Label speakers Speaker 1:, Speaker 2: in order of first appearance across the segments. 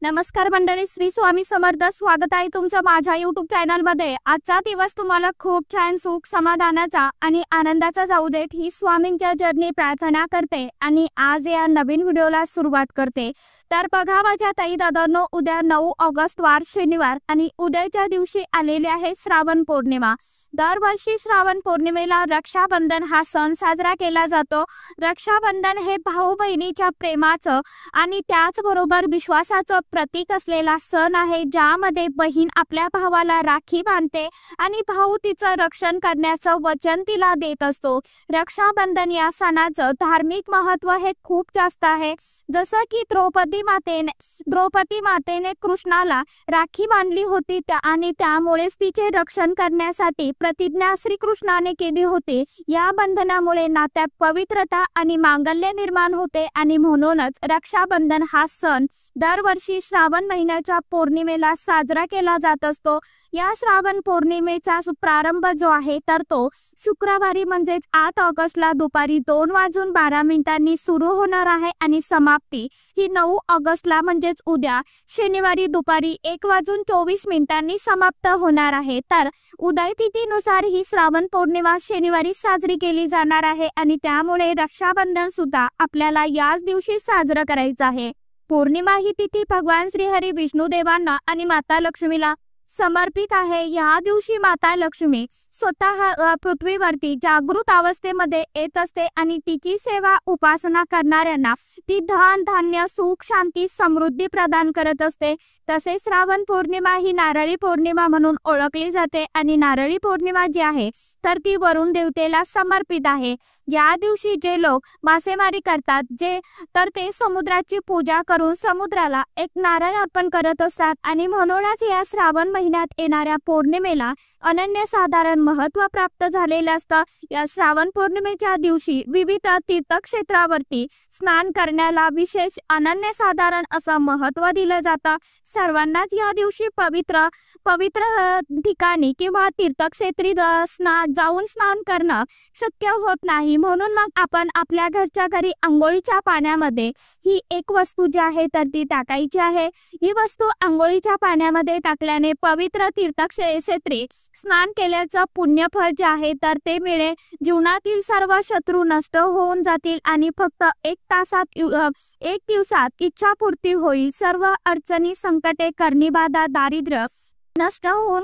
Speaker 1: नमस्कार मंडळी, श्री स्वामी समर्थ. स्वागत आहे तुमचं माझ्या YouTube चॅनल मध्ये. आजचा दिवस तुम्हाला खूप छान सुख समाधानाचा आणि आनंदाचा जाऊ देत ही स्वामींच्या चरणी प्रार्थना करते आणि आज या नवीन व्हिडिओला सुरुवात करते. तर बघा माझ्या ताई दादांनो, उद्या 9 ऑगस्ट वार शनिवार आणि उद्याच्या दिवशी आलेली आहे श्रावण पौर्णिमा. दरवर्षी श्रावण पौर्णिमेला रक्षाबंधन हा सण साजरा केला जातो. रक्षाबंधन हे भाऊ बहिणीच्या प्रेमाचं आणि त्याचबरोबर विश्वासाचं प्रतीक असलेला सण आहे, ज्यामध्ये बहीण आपल्या भावाला राखी बांधते आणि भाऊ तिचं रक्षण करण्याचं वचन तिला देत असतो. रक्षाबंधन या सणाचं धार्मिक महत्त्व हे खूप जास्त आहे. जसं की द्रौपदी मातेने कृष्णाला राखी बांधली होती आणि त्यामुळेच तिचे रक्षण करण्यासाठी प्रतिज्ञा श्रीकृष्णाने केली होती. या बंधनामुळे नात्यात पवित्रता आणि मांगल्य निर्माण होते आणि म्हणूनच रक्षाबंधन हा सण दरवर्षी श्रावण महिन्याच्या पौर्णिमेला साजरा केला जात असतो. या श्रावण पौर्णिमेचा प्रारंभ जो आहे तर तो शुक्रवारी म्हणजेच 8 ऑगस्टला दुपारी 2:12 सुरू होणार आहे आणि समाप्ती ही 9 ऑगस्टला म्हणजेच उद्या शनिवारी दुपारी 1:24 समाप्त होणार आहे. तर उदय तिथीनुसार ही श्रावण पौर्णिमा शनिवारी साजरी केली जाणार आहे आणि त्यामुळे रक्षाबंधन सुद्धा आपल्याला याच दिवशी साजरं करायचं आहे. पौर्णिमा ही तिथी भगवान श्रीहरी विष्णुदेवांना आणि माता लक्ष्मीला समर्पित आहे. या दिवशी माता लक्ष्मी स्वतः पृथ्वीवरती जागृत अवस्थेमध्ये येत असते आणि तिची सेवा उपासना करणाऱ्यांना ती धन धान्य सुख शांती समृद्धी प्रदान करत असते. तसेच श्रावण पौर्णिमा ही नारळी पौर्णिमा म्हणून ओळखली जाते आणि नारळी पौर्णिमा जी आहे तर ती वरुण देवतेला समर्पित आहे. या दिवशी जे लोक मासेमारी करतात तर ते समुद्राची पूजा करून समुद्राला एक नारळ अर्पण करत असतात आणि म्हणूनच या श्रावण महिन्यात येणाऱ्या पौर्णिमेला अनन्यसाधारण महत्त्व प्राप्त झालेलं असतं. या श्रावण पौर्णिमेच्या दिवशी विविध तीर्थक्षेत्रावरती स्नान करण्याला विशेष अनन्यसाधारण असं महत्त्व दिलं जातं. सर्वांनाच या दिवशी पवित्र ठिकाणी किंवा तीर्थक्षेत्री जाऊन स्नान करणं शक्य होत नाही. म्हणून मग आपण आपल्या घरच्या घरी आंघोळीच्या पाण्यामध्ये ही एक वस्तू जी आहे तर ती टाकायची आहे. ही वस्तू आंघोळीच्या पाण्यामध्ये टाकल्याने पवित्र तीर्थक्षेत्री स्नान केल्याचं पुण्यफळ जे आहे तर ते मिळेल. जीवनातील सर्व शत्रू नष्ट होऊन जातील आणि फक्त 1 दिवसात इच्छापूर्ती होईल. सर्व अडचणी संकटे करणी-बाधा दारिद्र्य नष्ट होऊन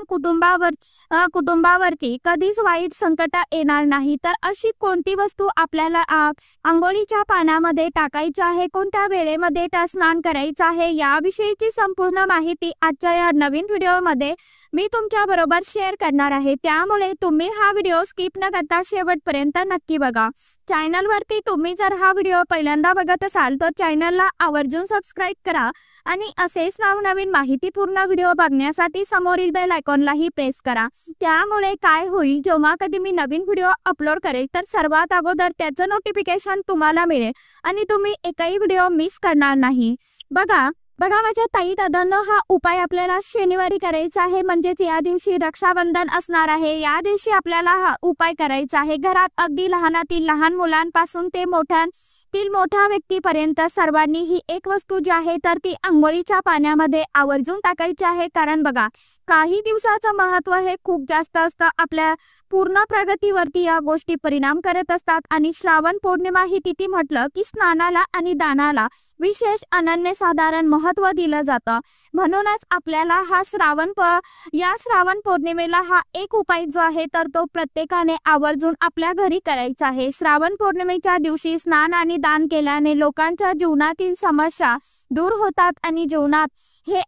Speaker 1: कुटुंबावरती कधीच वाईट संकट येणार नाही. तर अशी कोणती वस्तू आपल्याला आंघोळीच्या पाण्यामध्ये टाकायची आहे, कोणत्या वेळेमध्ये स्नान करायचं आहे, याविषयीची संपूर्ण माहिती आजच्या या नवीन व्हिडिओमध्ये मी तुमच्या बरोबर शेअर करणार आहे. त्यामुळे तुम्ही हा व्हिडिओ स्किप न करता शेवटपर्यंत नक्की बघा. चॅनलवरती तुम्ही जर हा व्हिडिओ पहिल्यांदा बघत असाल तर चॅनलला आवर्जून सबस्क्राईब करा आणि असेच नवनवीन माहितीपूर्ण व्हिडिओ बघण्यासाठी समोरील बेल आयकॉनलाही प्रेस करा. त्यामुळे काय होईल, जेव्हा कधी मी नवीन व्हिडिओ अपलोड करेल तर सर्वात अगोदर त्याचं नोटिफिकेशन तुम्हाला मिळेल आणि तुम्ही एकही व्हिडिओ मिस करणार नाही. बघा माझ्या ताई दादांनो, हा उपाय आपल्याला शनिवारी करायचा आहे, म्हणजेच या दिवशी रक्षाबंधन असणार आहे. या दिवशी आपल्याला हा उपाय करायचा आहे. घरात अगदी लहानातील लहान मुलांपासून ते मोठ्या व्यक्तीपर्यंत सर्वांनी ही एक वस्तू जी आहे तर ती आंघोळीच्या पाण्यामध्ये आवर्जून टाकायची आहे. कारण बघा, काही दिवसाचं महत्त्व हे खूप जास्त असतं. आपल्या पूर्ण प्रगतीवरती या गोष्टी परिणाम करत असतात आणि श्रावण पौर्णिमा ही तिथी म्हटलं की स्नानाला आणि दानाला विशेष अनन्यसाधारण महत्त्व दिलं जातं. म्हणूनच आपल्याला या श्रावण पौर्णिमेला हा एक उपाय जो आहे तर तो प्रत्येकाने आवर्जून आपल्या घरी करायचा आहे. श्रावण पौर्णिमेच्या दिवशी स्नान आणि दान केल्याने लोकांच्या जीवनातील समस्या दूर होतात आणि जीवनात हे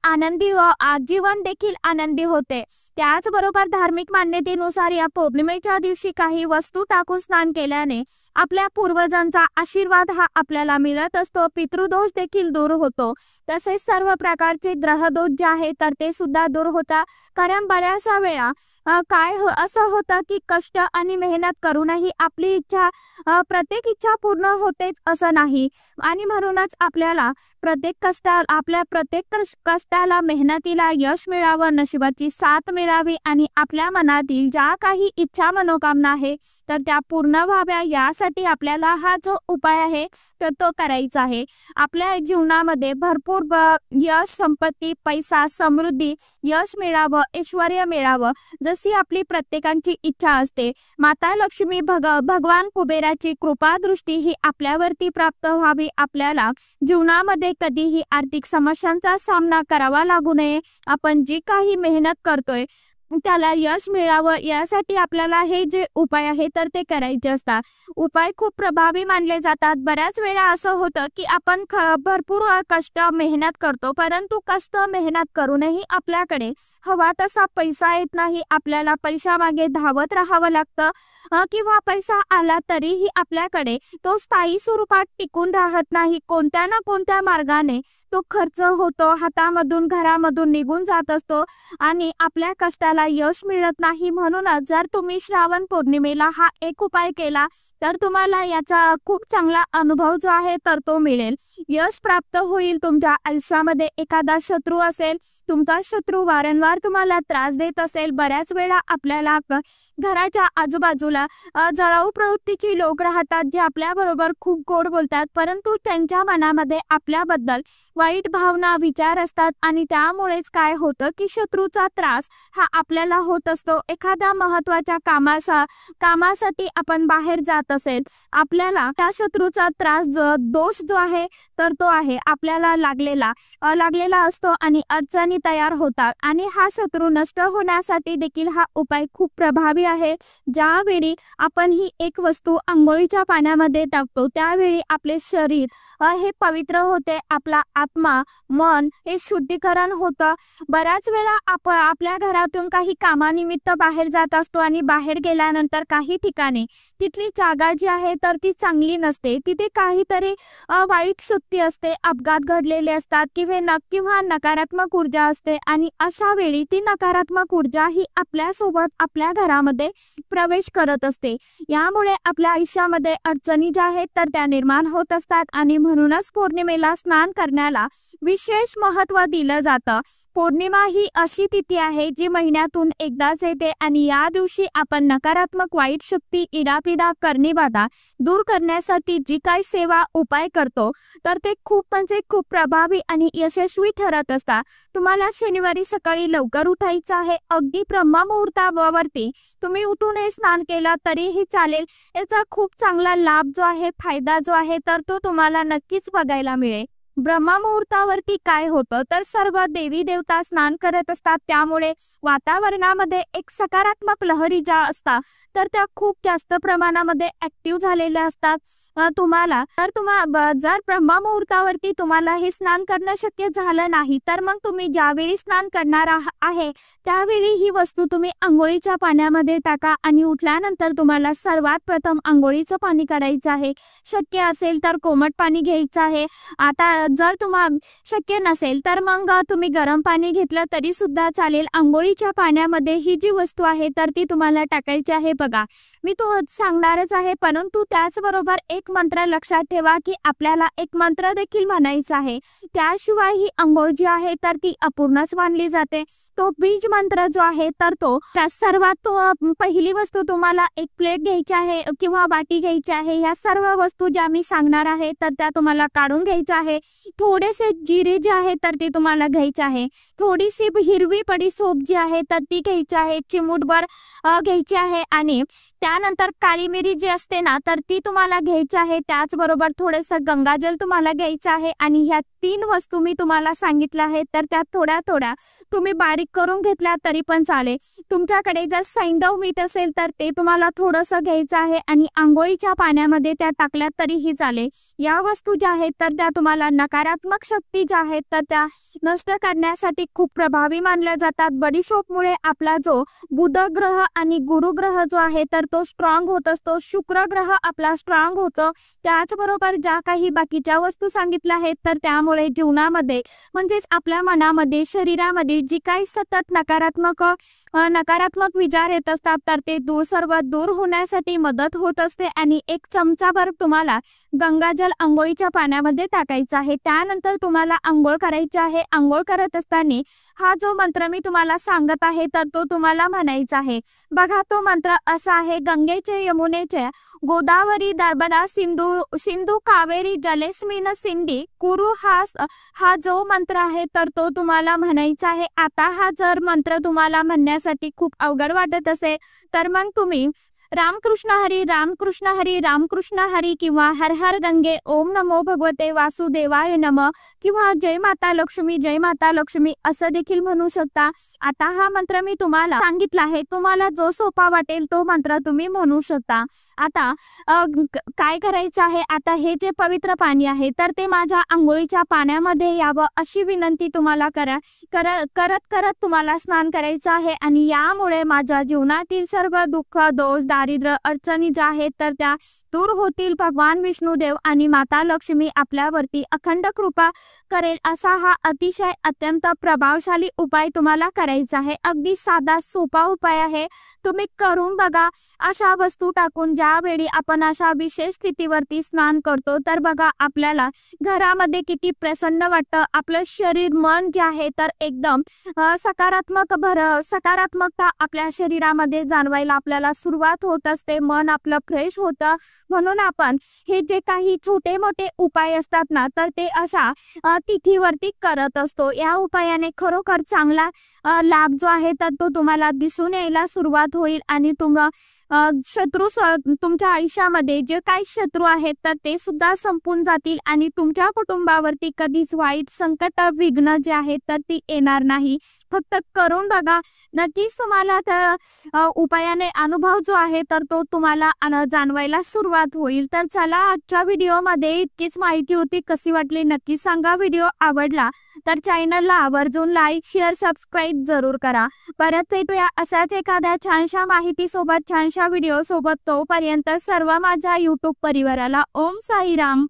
Speaker 1: जीवन देखील आनंदी होते. त्याचबरोबर धार्मिक मान्यतेनुसार या पौर्णिमेच्या दिवशी काही वस्तू टाकून स्नान केल्याने आपल्या पूर्वजांचा आशीर्वाद हा आपल्याला मिळत असतो. पितृदोष देखील दूर होतो. तसेच सर्व प्रकारचे ग्रहदोष जे आहे तर ते सुद्धा दूर होतात. कारण बऱ्याचशा वेळा असं होतं की कष्ट आणि मेहनत करूनही आपली प्रत्येक इच्छा पूर्ण होतेच असं नाही आणि म्हणूनच आपल्याला प्रत्येक कष्टाला मेहनतीला यश मिळावं, नशिबाची साथ मिळावी आणि आपल्या मनातील ज्या काही इच्छा मनोकामना आहे तर त्या पूर्ण व्हाव्या, यासाठी आपल्याला हा जो उपाय आहे तर तो करायचा आहे. आपल्या जीवनामध्ये भरपूर यश, संपत्ती, पैसा, समृद्धी, यश मिळावं, ऐश्वर्य मिळावं, जशी आपली प्रत्येकाची इच्छा असते. माता लक्ष्मी, भगवान कुबेराची कृपा दृष्टी ही आपल्यावरती प्राप्त व्हावी. आपल्याला जीवनामध्ये कधीही आर्थिक समस्यांचा सामना करावा लागू नये. आपण जी काही मेहनत करतोय त्याला यश मिळावं यासाठी आपल्याला हे जे उपाय आहे तर ते करायचे असतात. उपाय खूप प्रभावी मानले जातात. बऱ्याच वेळा असं होतं की आपण भरपूर कष्ट मेहनत करतो, परंतु कष्ट मेहनत करूनही आपल्याकडे हवा तसा पैसा येत नाही. आपल्याला पैशामागे धावत राहावं लागतं किंवा पैसा आला तरीही आपल्याकडे तो स्थायी स्वरूपात टिकून राहत नाही. कोणत्या ना कोणत्या मार्गाने तो खर्च होतो, हातामधून घरामधून निघून जात असतो आणि आपल्या कष्टाला यश मिळत नाही. म्हणूनच जर तुम्ही श्रावण पौर्णिमेला हा एक उपाय केला तर तुम्हाला याचा खूप चांगला अनुभव जो आहे तर तो मिळेल. यश प्राप्त होईल. तुमच्या आयुष्यामध्ये एखादा शत्रू असेल, तुमचा शत्रू वारंवार तुम्हाला त्रास देत असेल, बऱ्याच वेळा आपल्याला घराच्या आजूबाजूला जळाऊ प्रवृत्तीची लोक राहतात जे आपल्या बरोबर खूप गोड बोलतात, परंतु त्यांच्या मनामध्ये आपल्याबद्दल वाईट भावना, विचार असतात आणि त्यामुळेच काय होतं की शत्रूचा त्रास हा आपल्याला होत असतो. एखाद्या महत्वाच्या कामासाठी आपण बाहेर जात असेल, आपल्याला त्या शत्रूचा त्रास, दोष जो आहे तर तो आहे आपल्याला लागलेला असतो आणि अडचणी तयार होतात. आणि हा शत्रू नष्ट होण्यासाठी देखील हा उपाय खूप प्रभावी आहे. ज्यावेळी आपण ही एक वस्तू आंघोळीच्या पाण्यामध्ये टाकतो त्यावेळी आपले शरीर हे पवित्र होते, आपला आत्मा, मन हे शुद्धीकरण होतं. बऱ्याच वेळा आपल्या घरातून काही कामानिमित्त बाहेर जात असतो आणि बाहेर गेल्यानंतर काही ठिकाणी तिथली जागा जी आहे तर ती चांगली नसते, तिथे काहीतरी वाईट शक्ती असते, अपघात घडलेले असतात किंवा नकारात्मक ऊर्जा असते आणि अशा वेळी ती नकारात्मक ऊर्जा ही आपल्यासोबत आपल्या घरामध्ये प्रवेश करत असते. यामुळे आपल्या आयुष्यामध्ये अडचणी ज्या आहेत तर त्या निर्माण होत असतात आणि म्हणूनच पौर्णिमेला स्नान करण्याला विशेष महत्त्व दिलं जातं. पौर्णिमा ही अशी तिथी आहे जी महिन्यातून एकदाच येते आणि या दिवशी आपण नकारात्मक वाईट शक्ती, इडापिडा, करणीबाधा दूर करण्यासाठी जी काही सेवा उपाय करतो तर ते खूप प्रभावी आणि यशस्वी ठरत असतात. तुम्हाला शनिवारी सकाळी लवकर उठायचं आहे. अगदी ब्रह्ममुहूर्तावरती तुम्ही उठून हे स्नान केलं तरीही चालेल. याचा खूप चांगला लाभ जो आहे, फायदा जो आहे तर तो तुम्हाला नक्कीच बघायला मिळेल. ब्रह्ममुहूर्तावरती काय होतं तर सर्व देवी देवता स्नान करत असतात, त्यामुळे वातावरणामध्ये एक सकारात्मक लहरी ज्या असतात तर त्या खूप जास्त प्रमाणामध्ये ऍक्टिव्ह झालेल्या असतात. जर ब्रह्ममुहूर्तावरती तुम्हाला हे स्नान करणं शक्य झालं नाही तर मग तुम्ही ज्यावेळी स्नान करणार आहे त्यावेळी ही वस्तू तुम्ही आंघोळीच्या पाण्यामध्ये टाका आणि उठल्यानंतर तुम्हाला सर्वात प्रथम आंघोळीचं पाणी काढायचं आहे. शक्य असेल तर कोमट पाणी घ्यायचं आहे. आता जर तुम्हाला शक्य नसेल तर मग तुम्ही गरम पाणी घेतलं तरी सुद्धा चालेल. आंघोळीच्या पाण्यामध्ये ही जी वस्तू आहे तर ती तुम्हाला टाकायची आहे. बघा, मी तो सांगणारच आहे, परंतु त्याचबरोबर एक मंत्र लक्षात ठेवा की आपल्याला एक मंत्र देखील म्हणायचा आहे. त्याशिवाय ही आंघोळ जी आहे तर ती अपूर्णच मानली जाते. तो बीज मंत्र जो आहे तर तो सर्वात पहिली वस्तू तुम्हाला एक प्लेट घ्यायची आहे किंवा वाटी घ्यायची आहे. या सर्व वस्तू ज्या मी सांगणार आहे तर त्या तुम्हाला काढून घ्यायच्या आहे. थोडेसे जिरे जे आहे तर ते तुम्हाला घ्यायचे आहे. थोडीशी हिरवी पडी सोप जी आहे तर ती घ्यायची आहे, चिमूटभर घ्यायची आहे. आणि त्यानंतर काळी मिरी जी असते ना तर ती तुम्हाला घ्यायची आहे. त्याचबरोबर थोडंसं गंगाजल तुम्हाला घ्यायचं आहे. आणि ह्या 3 वस्तू मी तुम्हाला सांगितल्या आहेत तर त्या थोड्या तुम्ही बारीक करून घेतल्या तरी पण चालेल. तुमच्याकडे जर सैंधव मीठ असेल तर ते तुम्हाला थोडंसं घ्यायचं आहे आणि आंघोळीच्या पाण्यामध्ये त्या टाकल्या तरीही चालेल. या वस्तू ज्या आहेत तर त्या तुम्हाला नकारात्मक शक्ती ज्या आहेत तर त्या नष्ट करण्यासाठी खूप प्रभावी मानल्या जातात. बडीशोपमुळे आपला जो बुध ग्रह आणि गुरु ग्रह जो आहे तर तो स्ट्रॉंग होत असतो. शुक्र ग्रह आपला स्ट्रॉंग होतो. त्याचबरोबर ज्या काही बाकीच्या वस्तू सांगितल्या आहेत तर त्यामुळे जीवनामध्ये म्हणजेच आपल्या मनामध्ये, शरीरामध्ये जी काही सतत नकारात्मक विचार येत असतात तर ते सर्व दूर होण्यासाठी मदत होत असते. आणि 1 चमचाभर तुम्हाला गंगाजल आंघोळीच्या पाण्यामध्ये टाकायचा आहे. त्यानंतर तुम्हाला आंघोळ करायची आहे. आंघोळ करत असताना हा जो मंत्र मी तुम्हाला सांगत आहे तर तो तुम्हाला म्हणायचा आहे. बघा, तो मंत्र असा आहे: गंगेचे, यमुनेचे, गोदावरी, नर्मदा, सिंधू, कावेरी, जलेस्मिन, सिंधी, कुरु हा हा जो मंत्र आहे तर तो तुम्हाला म्हणायचा आहे। आता हा जर मंत्र तुम्हाला म्हणण्यासाठी खूप अवघड वाटत असेल तर मग तुम्ही रामकृष्ण हरी रामकृष्ण हरी रामकृष्ण हरी किंवा हर हर गंगे ओम नमो भगवते वासुदेवाय नमः किंवा जय माता लक्ष्मी असं देखील म्हणू शकता। आता हा मंत्र मी तुम्हाला सांगितला आहे, तुम्हाला जो सोपा वाटेल तो मंत्र तुम्ही म्हणू शकता। आता काय करायचं आहे, आता हे जे पवित्र पाणी आहे तर ते माझ्या आंघोळीच्या पाण्यामध्ये यावं अशी विनंती तुम्हाला करत तुम्हाला स्नान करायचं आहे आणि यामुळे माझ्या जीवनातील सर्व दुःख दोष दारिद्र्य अडचणी ज्या आहेत तर त्या दूर होतील। भगवान विष्णुदेव आणि माता लक्ष्मी आपल्यावरती अखंड कृपा करेल असा हा अतिशय अत्यंत प्रभावशाली उपाय तुम्हाला करायचा आहे। अगदी साधा सोपा उपाय आहे, तुम्ही करून बघा। अशा वस्तू टाकून ज्यावेळी आपण अशा विशेष स्थितीवरती स्नान करतो तर बघा आपल्याला घरामध्ये किती प्रसन्न वाटतं, आपलं शरीर मन जे आहे तर एकदम सकारात्मकता आपल्या शरीरामध्ये जाणवायला आपल्याला सुरुवात होत असते, मन आपलं फ्रेश होतं। म्हणून आपण हे जे काही छोटे मोठे उपाय असतात ना तर ते अशा तिथीवरती करत असतो। या उपायाने खरोखर चांगला लाभ जो आहे तर तो तुम्हाला दिसून यायला सुरुवात होईल आणि तुमच्या आयुष्यामध्ये जे काही शत्रू आहेत तर ते सुद्धा संपून जातील आणि तुमच्या कुटुंबावरती कधीच वाईट संकट विघ्न जे आहेत तर ती येणार नाही। फक्त करून बघा, नक्कीच तुम्हाला त्या उपायाने अनुभव जो आहे तर तो तुम्हाला जाणवायला सुरुवात होईल। तर चला, आजच्या व्हिडिओमध्ये इतकीच माहिती होती, कशी वाटली नक्की सांगा। व्हिडिओ आवडला तर चॅनलला आवर्जून लाईक शेअर सबस्क्राईब जरूर करा। परत भेटूया अशाच एखाद्या छानशा माहिती सोबत छानशा व्हिडिओ सोबत। तोपर्यंत सर्व माझ्या यूट्यूब परिवाराला ओम साईराम।